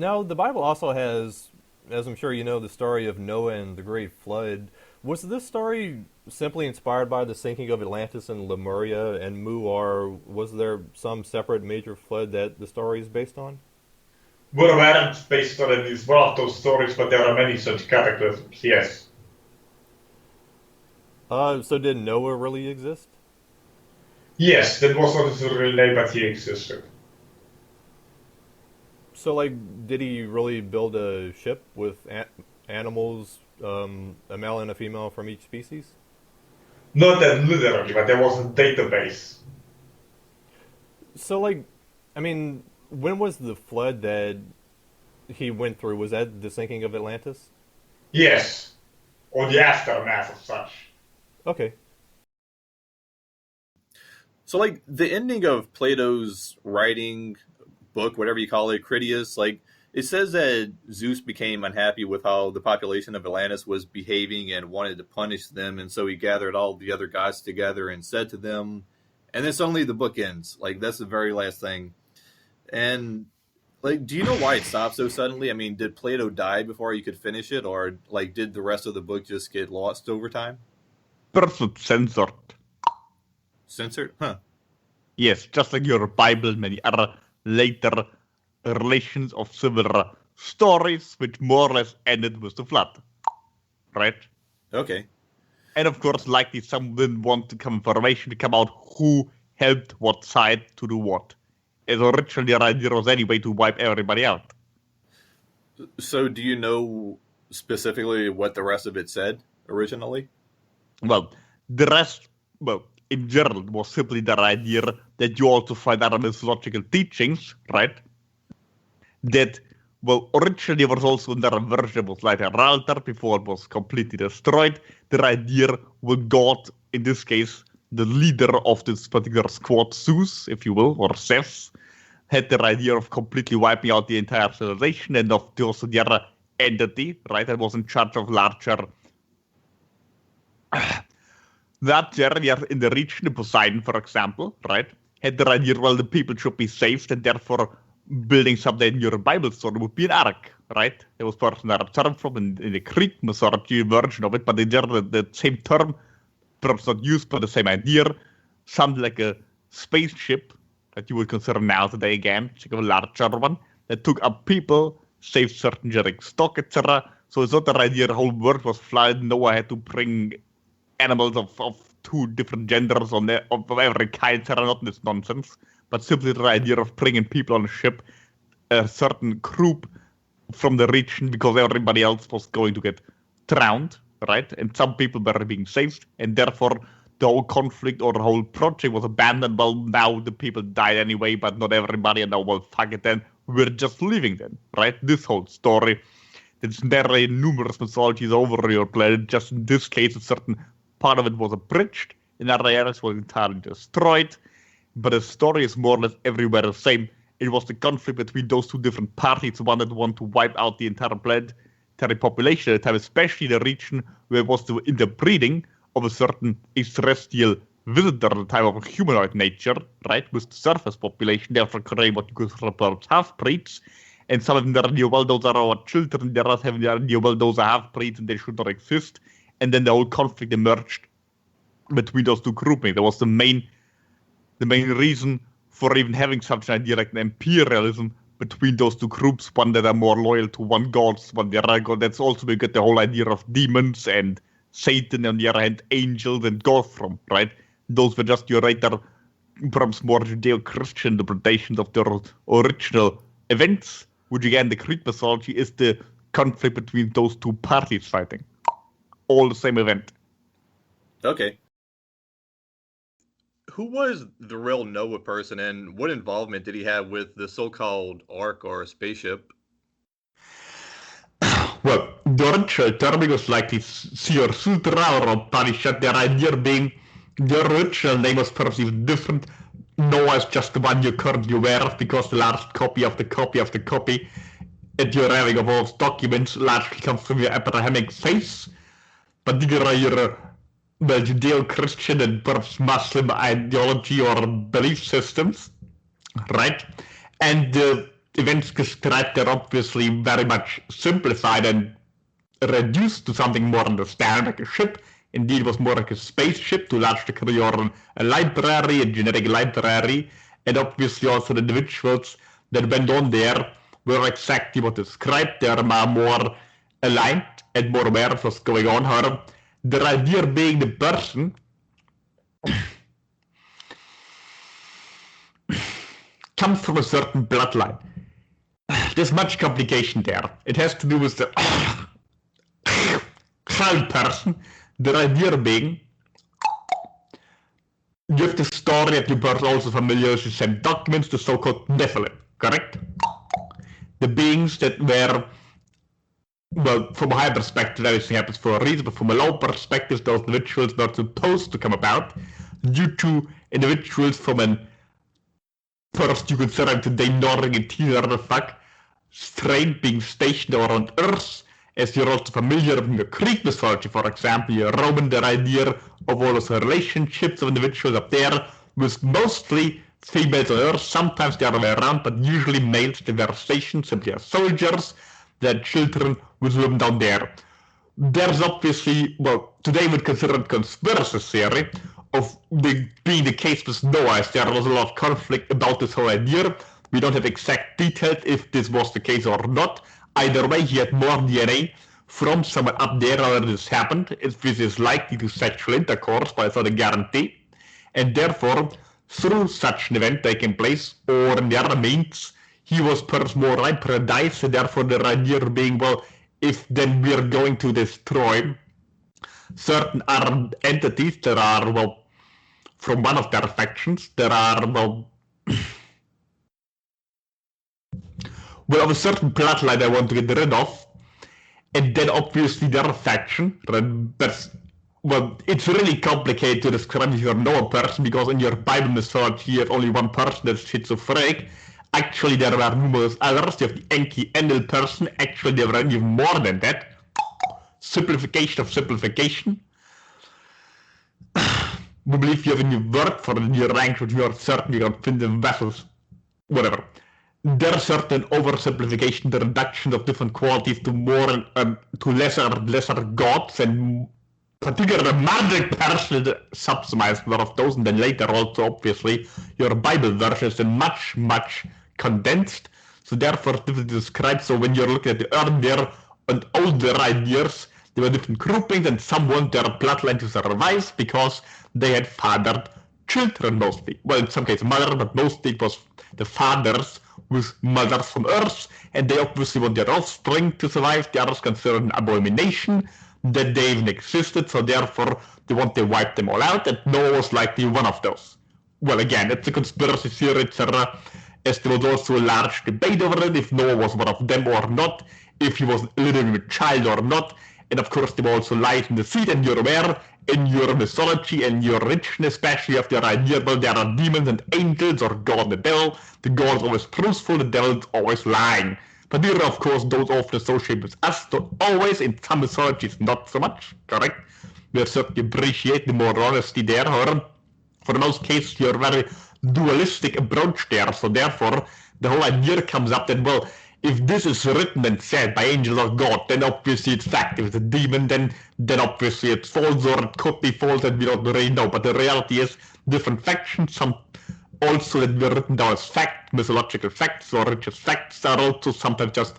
Now, the Bible also has, as I'm sure you know, the story of Noah and the Great Flood. Was this story simply inspired by the sinking of Atlantis and Lemuria and Mu, or was there some separate major flood that the story is based on? War weren't based on it is one of those stories, but there are many such cataclysms, yes. So did Noah really exist? Yes, that was not his real name, but he existed. So, like, did he really build a ship with animals, a male and a female from each species? Not that literally, but there was a database. So, like, I mean, when was the flood that he went through? Was that the sinking of Atlantis? Yes, or the aftermath of such. Okay. So, like, the ending of Plato's writing book, whatever you call it, Critias, like, it says that Zeus became unhappy with how the population of Atlantis was behaving and wanted to punish them, and so he gathered all the other gods together and said to them, and then suddenly the book ends. Like, that's the very last thing. And, like, do you know why it stopped so suddenly? I mean, did Plato die before you could finish it, or, like, did the rest of the book just get lost over time? Perfect censored. Censored? Huh. Yes, just like your Bible, many other later relations of similar stories, which more or less ended with the flood. Right? Okay. And of course, likely some didn't want the confirmation to come out who helped what side to do what. As originally their idea was anyway to wipe everybody out. So do you know specifically what the rest of it said originally? Well, the rest, well, in general, was simply their idea that you also find other mythological teachings, right? That, well, originally there was also another version, was like a altar before it was completely destroyed. Their idea with God, in this case, the leader of this particular squad, Zeus, if you will, or Zeus, had the idea of completely wiping out the entire civilization, and of course the other entity, right, that was in charge of larger that area in the region, Poseidon, for example, right, had the idea, well, the people should be saved, and therefore building something in your Bible story would be an ark, right? There was person that term from in the Greek mythology version of it, but in general, the same term, perhaps not used, but the same idea, something like a spaceship that you would consider now today again, like a larger one, that took up people, saved certain genetic stock, etc. So it's not the idea the whole world was flooded. Noah had to bring animals of two different genders of every kind, etc. Not this nonsense, but simply the idea of bringing people on a ship, a certain group from the region, because everybody else was going to get drowned, right? And some people were being saved, and therefore the whole conflict or the whole project was abandoned. Well, now the people died anyway, but not everybody, and now, well, fuck it then. We're just leaving then, right? This whole story. There's narrated numerous mythologies over your planet. Just in this case, a certain part of it was abridged, in other areas was entirely destroyed. But the story is more or less everywhere the same. It was the conflict between those two different parties, one that wanted to wipe out the entire planetary population at the time, especially the region where it was the interbreeding of a certain extraterrestrial visitor at the time of a humanoid nature, right, with the surface population, therefore creating what you could refer to half-breeds. And some of them are, well, those are our children, the others have the idea, well, those are half-breeds and they should not exist. And then the whole conflict emerged between those two groupings. That was the main reason for even having such an idea like an imperialism between those two groups, one that are more loyal to one god, one the other god. That's also where you get the whole idea of demons and Satan, on the other hand, angels and God from, right? Those were just your later, perhaps more Judeo-Christian interpretations of the original events, which again, the Greek mythology is the conflict between those two parties fighting. All the same event. Okay. Who was the real Noah person, and what involvement did he have with the so-called ark or spaceship? Well, the original term was likely Ziusudra or Uptanayshot, their idea being the original name was perhaps even different. Noah is just the one you're currently aware of because the last copy of the copy of the copy that you're having of all documents largely comes from your Abrahamic faith, particularly your Judeo-Christian and perhaps Muslim ideology or belief systems, right? And the events described are obviously very much simplified and reduced to something more understandable, like a ship. Indeed, it was more like a spaceship to a large degree, or a library, a genetic library, and obviously also the individuals that went on there were exactly what described. They are more aligned and more aware of what's going on. However, the idea being the person comes from a certain bloodline. There's much complication there. It has to do with the child person. The idea being, you have the story that you are also familiar with the same documents, the so-called Nephilim, correct? The beings that were, well, from a high perspective, everything happens for a reason, but from a low perspective, those individuals were supposed to come about due to individuals from an, first you consider today Northern fuck strain being stationed around Earth. As you're also familiar with the Greek mythology, for example, your Roman, the idea of all those relationships of individuals up there was mostly females on Earth, sometimes the other way around, but usually males. They were stationed simply as soldiers, their children was living down there. There's obviously, well, today we would consider it conspiracy theory of being the case with Noah, as there was a lot of conflict about this whole idea. We don't have exact details if this was the case or not. Either way, he had more DNA from someone up there when this happened. This is likely to sexual intercourse, but it's not a guarantee. And therefore, through such an event taking place, or in the other means, he was perhaps more like paradise, and therefore the idea being, well, if then we're going to destroy certain armed entities that are, well, from one of their factions, there are, well, of a certain bloodline I want to get rid of, and then obviously their faction, that's, well, it's really complicated to describe if you know a person, because in your Bible mythology you have only one person that's schizophrenic. Actually, there are numerous others. You have the Enki Enlil person. Actually, there are even more than that. Simplification of simplification. We believe you have a new word for the new language. You are certainly going to find in vessels, whatever. There are certain oversimplification, the reduction of different qualities to more to lesser gods, and particularly the magic person subsumized a lot of those, and then later also obviously your Bible version is much condensed. So therefore this is described. So when you're looking at the earlier and older ideas, there were different groupings, and some want their bloodline to survive because they had fathered children mostly. Well, in some cases mother, but mostly it was the fathers with mothers from Earth, and they obviously want their offspring to survive. The others consider an abomination that they even existed, so therefore they want to wipe them all out, and Noah was likely one of those. Well, again, it's a conspiracy theory, etc., as there was also a large debate over it, if Noah was one of them or not, if he was a legitimate child or not, and of course there were also light in the seed, and you're aware, in your mythology and your religion especially, of their idea, well, there are demons and angels, or God and the devil. The God is always truthful, the devil is always lying. But here, of course, those often associated with us, not always, in some mythologies not so much, correct? We certainly appreciate the more honesty there, or for most cases, you're very dualistic approach there, so therefore, the whole idea comes up that, well, if this is written and said by angels of God, then obviously it's fact. If it's a demon, then obviously it's false, or it could be false, and we don't really know. But the reality is, different factions, some also that were written down as fact, mythological facts, or religious facts, are also sometimes just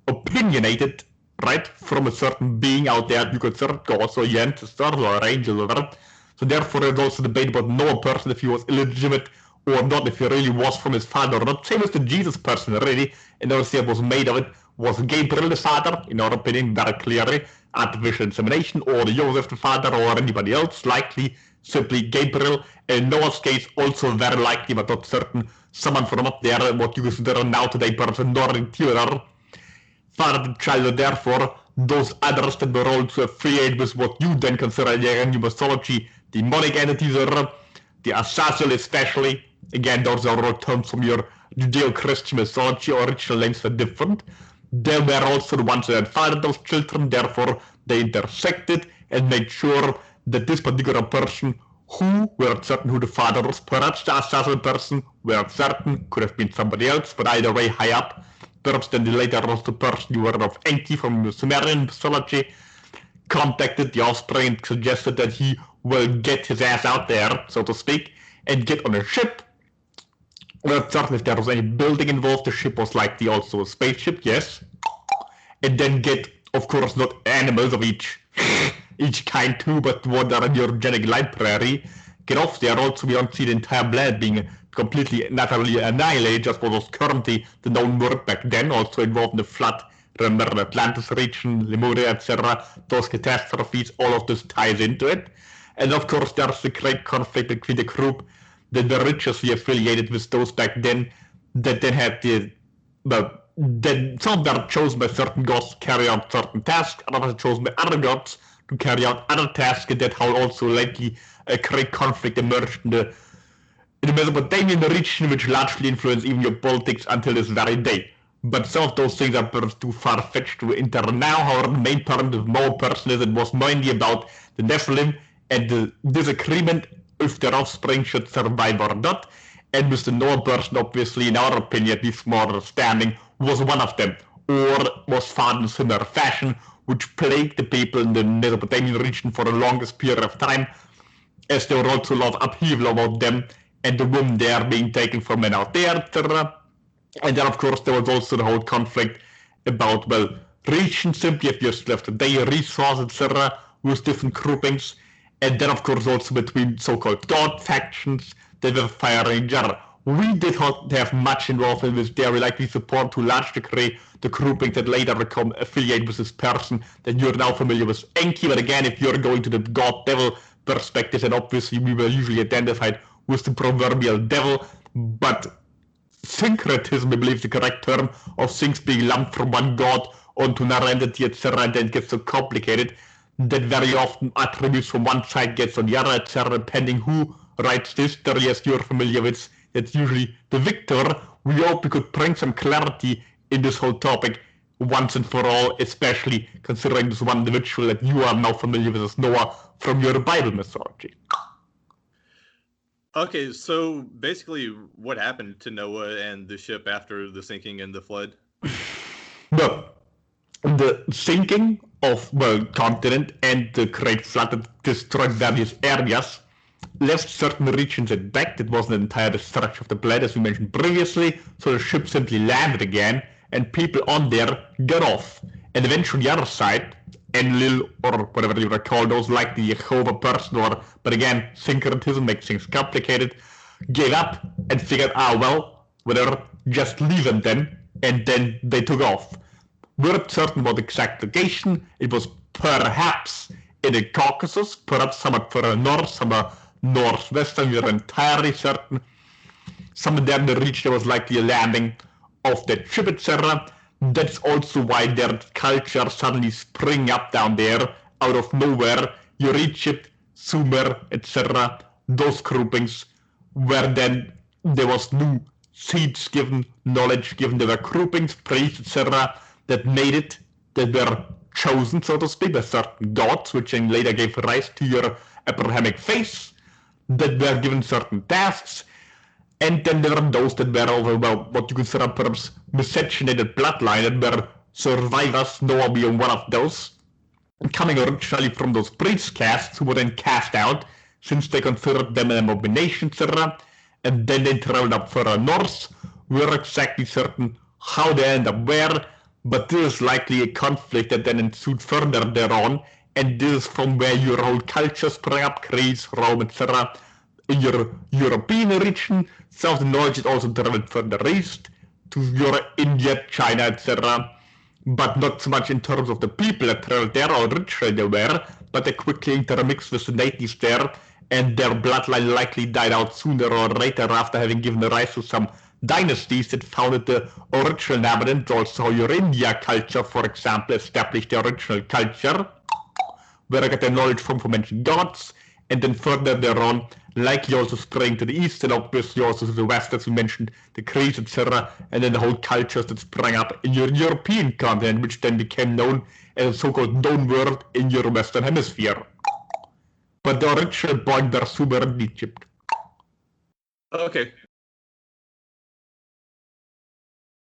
opinionated, right, from a certain being out there you consider God, or your ancestors, or angels, or whatever. So therefore, there's also debate about Noah person, if he was illegitimate or not, if he really was from his father or not. Same as the Jesus person, really, and obviously it was made of it. Was Gabriel the father? In our opinion, very clearly, artificial insemination, or Joseph the father, or anybody else? Likely simply Gabriel. In Noah's case, also very likely, but not certain, someone from up there, what you consider now today perhaps a northern Theodore, fathered child. Therefore, those others that were also affiliated with what you then consider in your mythology, demonic entities, or the Azazel especially. Again, those are all terms from your Judeo-Christian mythology, original names were different. They were also the ones that had fathered those children, therefore they intersected and made sure that this particular person who, we're certain who the father was. Perhaps the assassin person, we're certain, could have been somebody else, but either way high up. Perhaps then the later was the person you heard of, Enki from the Sumerian mythology, contacted the offspring and suggested that he will get his ass out there, so to speak, and get on a ship. We're certain if there was any building involved, the ship was likely also a spaceship, yes. And then get, of course, not animals of each kind too, but what are in your genetic library. Get off there. Also, we don't see the entire planet being completely and utterly annihilated, just what was currently the known world back then, also involved in the flood. Remember the Atlantis region, Lemuria, etc. Those catastrophes, all of this ties into it. And of course, there's the great conflict between the group that the religiously affiliated with those back then, that then had the, well, then some were chosen by certain gods to carry out certain tasks, others were chosen by other gods to carry out other tasks, and that how also lately a great conflict emerged in the Mesopotamian region, which largely influenced even your politics until this very day. But some of those things are perhaps too far-fetched to enter now. However, the main part of more person is it was mainly about the Nephilim and the disagreement if their offspring should survive or not. And with the Noah person, obviously, in our opinion, at least more understanding, was one of them, or was found in similar fashion, which plagued the people in the Mesopotamian region for the longest period of time, as there were also a lot of upheaval about them, and the women there being taken from men out there, etc. And then, of course, there was also the whole conflict about, well, regions simply if you left today, resources, etc., with different groupings, and then, of course, also between so-called god factions that were firing each other. We did not have much involvement with their likely support to a large degree the grouping that later become affiliated with this person that you're now familiar with, Enki. But again, if you're going to the god-devil perspective, then obviously we were usually identified with the proverbial devil, but syncretism, I believe, is the correct term, of things being lumped from one god onto another entity, etc., and then it gets so complicated that very often attributes from one side gets on the other, etc., depending who writes this history, as you're familiar with. It's usually the victor. We hope we could bring some clarity in this whole topic once and for all, especially considering this one individual that you are now familiar with as Noah from your Bible mythology. Okay, so basically what happened to Noah and the ship after the sinking and the flood? Well, the sinking of the continent and the great flood that destroyed various areas left certain regions intact. It wasn't an entire destruction of the planet, as we mentioned previously, so the ship simply landed again, and people on there got off. And eventually the other side, Enlil, or whatever you want to call those, like the Jehovah person, but again, syncretism makes things complicated, gave up and figured, well, whatever, just leave them then, and then they took off. We're not certain about the exact location. It was perhaps in the Caucasus, perhaps somewhat further north, somewhere northwestern. We're entirely certain. Somewhere there in the region there was likely a landing of that ship, etc. That's also why their culture suddenly spring up down there out of nowhere. Your Egypt, Sumer, etc. Those groupings, where then there was new seeds given, knowledge given. There were groupings, priests, etc. that made it, that were chosen, so to speak, by certain gods, which then later gave rise to your Abrahamic faith, that were given certain tasks. And then there were those that were over, well, what you consider perhaps miscegenated bloodline, that were survivors, Noah being one of those, coming originally from those priest castes who were then cast out, since they considered them an abomination, etc. And then they traveled up further north. We're exactly certain how they end up where, but this is likely a conflict that then ensued further thereon, and this is from where your whole culture sprang up, Greece, Rome, etc. In your European region, some of the knowledge is also traveled further east to your India, China, etc. But not so much in terms of the people that traveled there or originally they were, but they quickly intermixed with the natives there, and their bloodline likely died out sooner or later after having given rise to some dynasties that founded the original inhabitants. Also, your India culture, for example, established the original culture, where I got their knowledge from mentioned gods, and then further thereon, likely also sprang to the east, and obviously also to the west, as we mentioned, the Greeks, etc., and then the whole cultures that sprang up in your European continent, which then became known as a so-called known world in your Western Hemisphere. But the original borders were chipped. Okay,